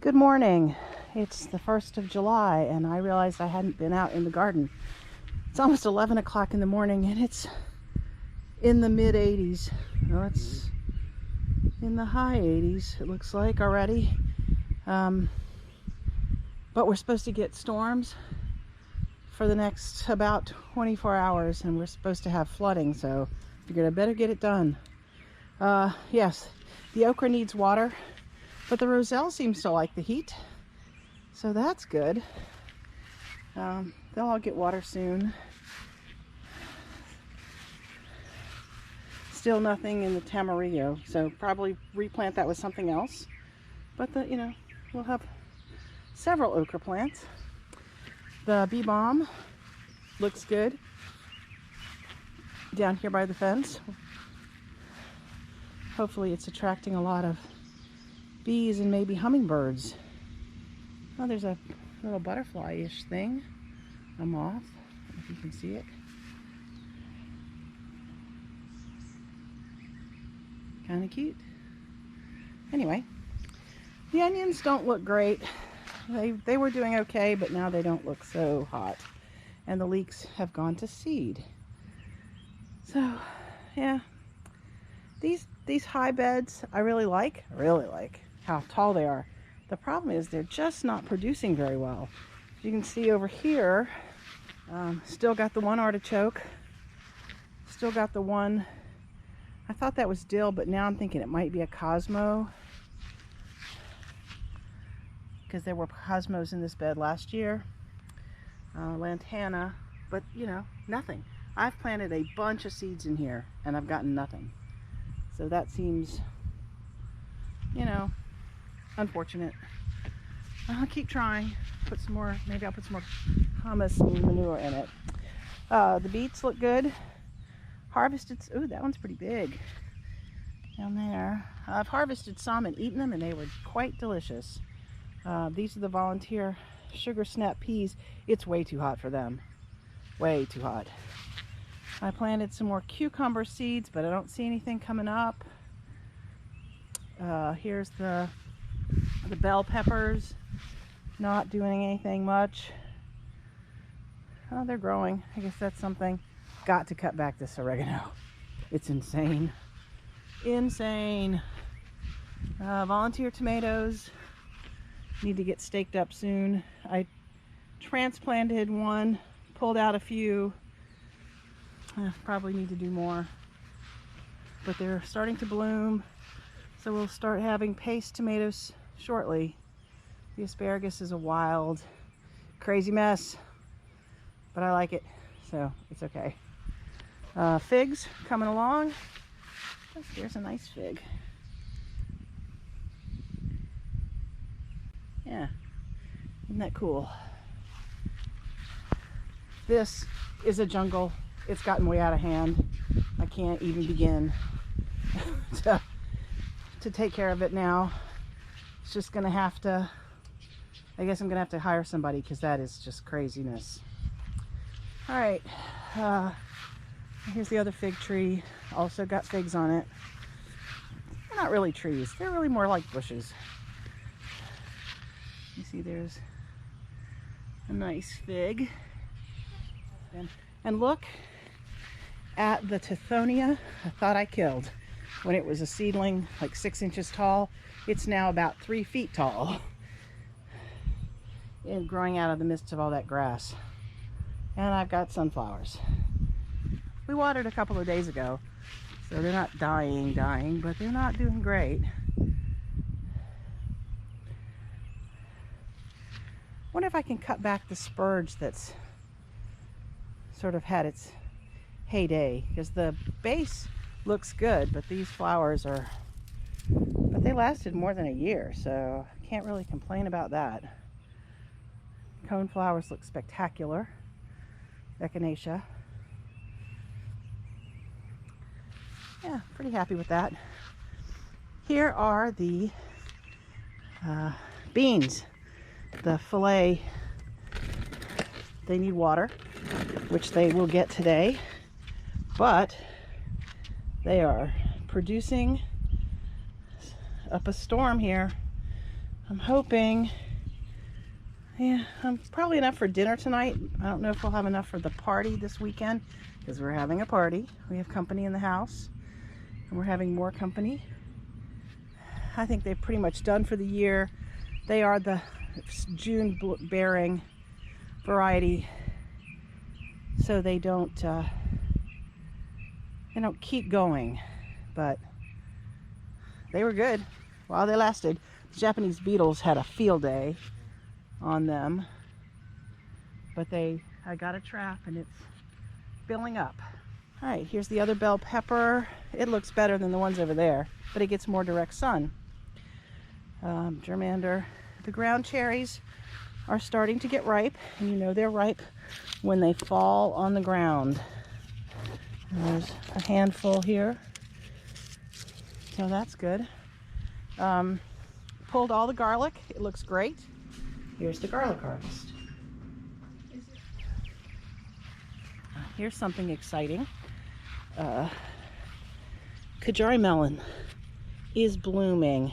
Good morning. It's the 1st of July and I realized I hadn't been out in the garden. It's almost 11 o'clock in the morning and it's in the mid 80s. No, it's in the high 80s, it looks like already. But we're supposed to get storms for the next about 24 hours and we're supposed to have flooding, so I figured I better get it done. Yes, the okra needs water, but the roselle seems to like the heat, so that's good. They'll all get water soon. Still nothing in the tamarillo, so probably replant that with something else. But we'll have several okra plants. The bee balm looks good down here by the fence. Hopefully it's attracting a lot of bees and maybe hummingbirds. Oh, there's a little butterfly-ish thing, a moth, if you can see it. Kind of cute. Anyway, the onions don't look great. They were doing okay, but now they don't look so hot. And the leeks have gone to seed. So, yeah. These high beds I really like how tall they are. The problem is they're just not producing very well. You can see over here, still got the one artichoke, still got the one, I thought that was dill, but now I'm thinking it might be a Cosmo, because there were Cosmos in this bed last year. Lantana, but nothing. I've planted a bunch of seeds in here and I've gotten nothing. So that seems, unfortunate. I'll keep trying. Put some more, maybe I'll put some more hummus and manure in it. The beets look good. Harvested, ooh, that one's pretty big down there. I've harvested some and eaten them and they were quite delicious. These are the volunteer sugar snap peas. It's way too hot for them. Way too hot. I planted some more cucumber seeds, but I don't see anything coming up. Here's the bell peppers. Not doing anything much. Oh, they're growing. I guess that's something. Got to cut back this oregano. It's insane. Insane. Volunteer tomatoes need to get staked up soon. I transplanted one, pulled out a few. Probably need to do more, but they're starting to bloom, so we'll start having paste tomatoes shortly. The asparagus is a wild, crazy mess, but I like it, so it's okay. Figs coming along. Oh, here's a nice fig. Yeah, isn't that cool? This is a jungle. It's gotten way out of hand. I can't even begin to take care of it now. It's just gonna have to, I guess I'm gonna have to hire somebody because that is just craziness. All right, here's the other fig tree. Also got figs on it. They're not really trees. They're really more like bushes. You see there's a nice fig. And look at the Tithonia I thought I killed when it was a seedling, like 6 inches tall. It's now about 3 feet tall and growing out of the midst of all that grass. And I've got sunflowers. We watered a couple of days ago, so they're not dying, but they're not doing great. Wonder if I can cut back the spurge that's sort of had its heyday, because the base looks good, but these flowers are, but they lasted more than a year, so I can't really complain about that. Cone flowers look spectacular. Echinacea. Yeah, pretty happy with that. Here are the beans, the fillet. They need water, which they will get today, but they are producing up a storm here. I'm hoping, yeah, probably enough for dinner tonight. I don't know if we'll have enough for the party this weekend, because we're having a party. We have company in the house, and we're having more company. I think they've pretty much done for the year. They are the June bearing variety, so they don't keep going, but they were good while they lasted. The Japanese beetles had a field day on them, but I got a trap and it's filling up. All right, here's the other bell pepper. It looks better than the ones over there, but it gets more direct sun. Germander. The ground cherries are starting to get ripe, and you know they're ripe when they fall on the ground. And there's a handful here, so that's good. Pulled all the garlic. It looks great. Here's the garlic harvest. Here's something exciting. Kajari melon is blooming.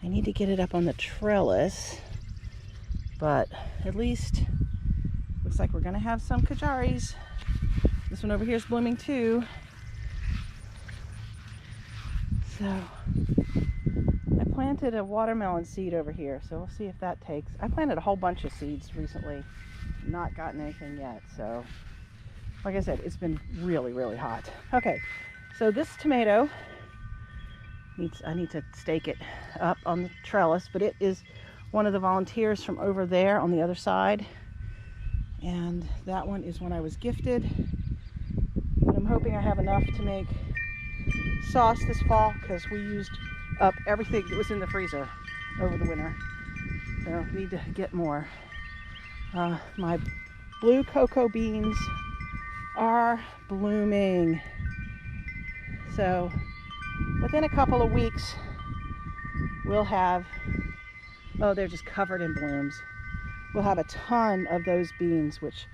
I need to get it up on the trellis, but at least looks like we're gonna have some kajaris. This one over here is blooming too. So I planted a watermelon seed over here, so we'll see if that takes. I planted a whole bunch of seeds recently, not gotten anything yet. So like I said, it's been really, really hot. Okay, so this tomato I need to stake it up on the trellis, but it is one of the volunteers from over there on the other side, and that one is one I was gifted. But I'm hoping I have enough to make sauce this fall, because we used up everything that was in the freezer over the winter, so I need to get more. My blue cocoa beans are blooming, so within a couple of weeks we'll have, oh, they're just covered in blooms. We'll have a ton of those beans, which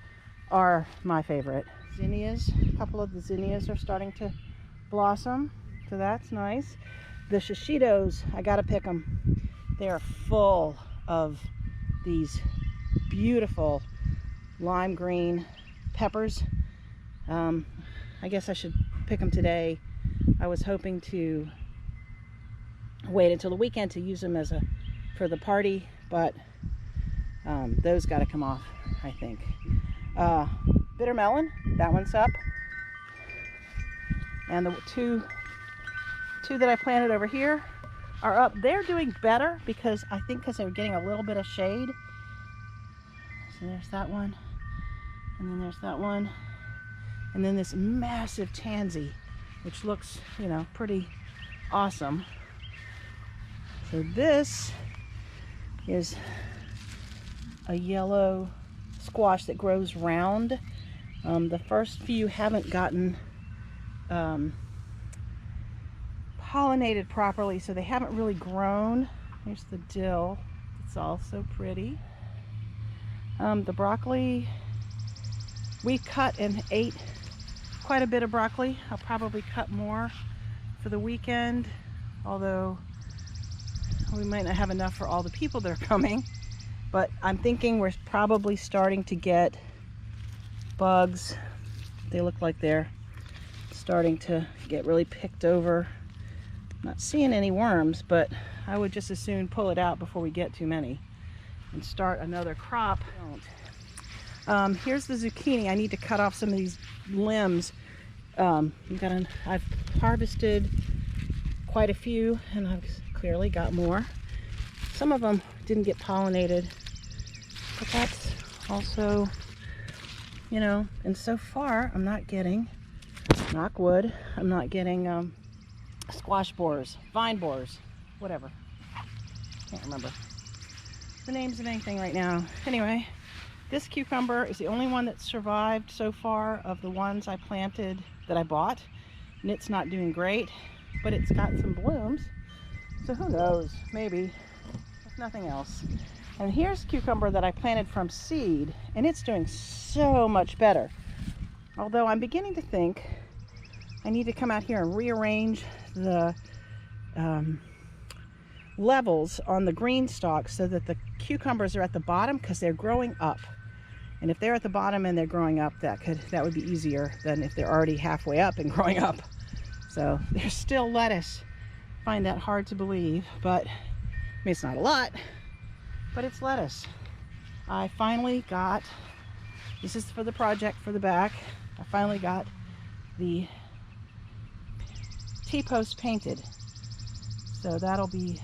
are my favorite. Zinnias, a couple of the zinnias are starting to blossom, so that's nice. The shishitos, I gotta pick them. They are full of these beautiful lime green peppers. I guess I should pick them today. I was hoping to wait until the weekend to use them for the party, but those got to come off, I think. Bitter melon, that one's up, and the two that I planted over here are up. They're doing better because they were getting a little bit of shade. So there's that one, and then there's that one, and then this massive tansy, which looks, pretty awesome. So this is a yellow squash that grows round. The first few haven't gotten pollinated properly, so they haven't really grown. Here's the dill. It's also pretty. The broccoli, we cut and ate quite a bit of broccoli. I'll probably cut more for the weekend, although we might not have enough for all the people that are coming. But I'm thinking we're probably starting to get bugs. They look like they're starting to get really picked over. Not seeing any worms, but I would just as soon pull it out before we get too many and start another crop. Here's the zucchini. I need to cut off some of these limbs. I've harvested quite a few, and I've clearly got more. Some of them didn't get pollinated, but that's also, and so far I'm not getting, knock wood, I'm not getting squash borers, vine borers, whatever. Can't remember the names of anything right now. Anyway, this cucumber is the only one that survived so far of the ones I planted that I bought, and it's not doing great, but it's got some blooms, so who knows, maybe, if nothing else. And here's cucumber that I planted from seed, and it's doing so much better. Although I'm beginning to think I need to come out here and rearrange the levels on the green stalks so that the cucumbers are at the bottom because they're growing up. And if they're at the bottom and they're growing up, that would be easier than if they're already halfway up and growing up. So there's still lettuce. I find that hard to believe, but I mean, it's not a lot, but it's lettuce. I finally got, this is for the project for the back, I finally got the T-post painted. So that'll be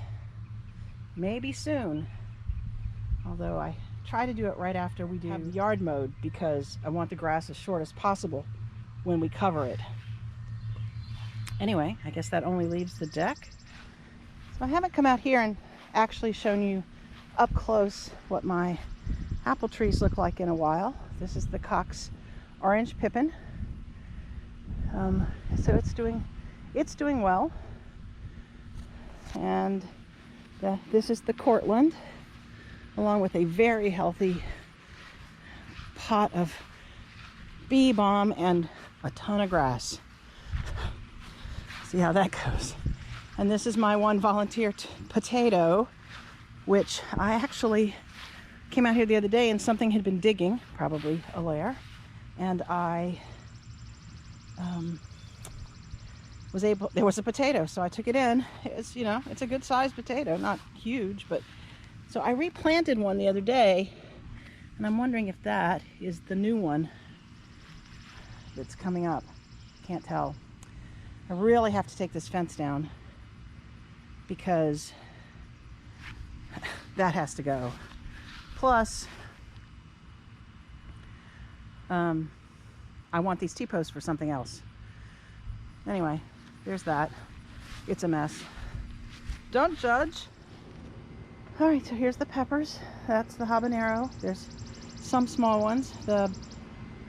maybe soon, although I try to do it right after we do the yard mowed because I want the grass as short as possible when we cover it. Anyway, I guess that only leaves the deck. So I haven't come out here and actually shown you up close what my apple trees look like in a while. This is the Cox Orange Pippin. So it's doing well. And this is the Cortland, along with a very healthy pot of bee balm and a ton of grass. See how that goes. And this is my one volunteer potato, which I actually came out here the other day and something had been digging, probably a lair, and I there was a potato, so I took it in. It's, you know, it's a good sized potato, not huge, but so I replanted one the other day, and I'm wondering if that is the new one that's coming up. Can't tell. I really have to take this fence down because that has to go. Plus, I want these T-posts for something else. Anyway, there's that. It's a mess. Don't judge. All right, so here's the peppers. That's the habanero. There's some small ones. The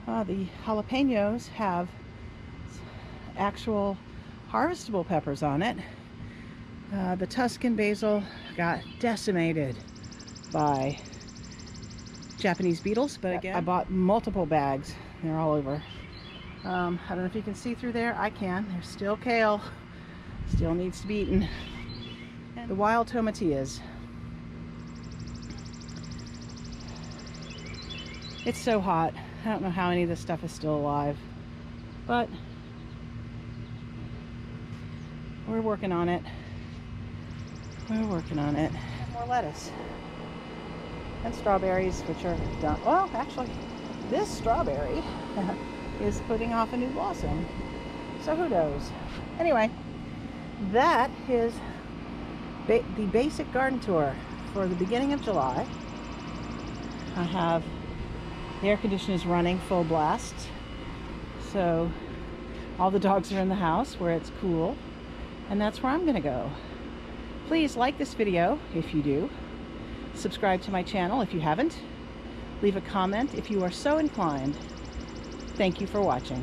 jalapenos have actual harvestable peppers on it. The Tuscan basil got decimated by Japanese beetles, but again, I bought multiple bags. They're all over. I don't know if you can see through there. I can. There's still kale. Still needs to be eaten. And the wild tomatillas. It's so hot. I don't know how any of this stuff is still alive, but we're working on it. We're working on it. And more lettuce. And strawberries, which are done. Well, actually, this strawberry is putting off a new blossom. So who knows? Anyway, that is the basic garden tour for the beginning of July. I have the air conditioner is running full blast. So all the dogs are in the house where it's cool. And that's where I'm going to go. Please like this video if you do. Subscribe to my channel if you haven't. Leave a comment if you are so inclined. Thank you for watching.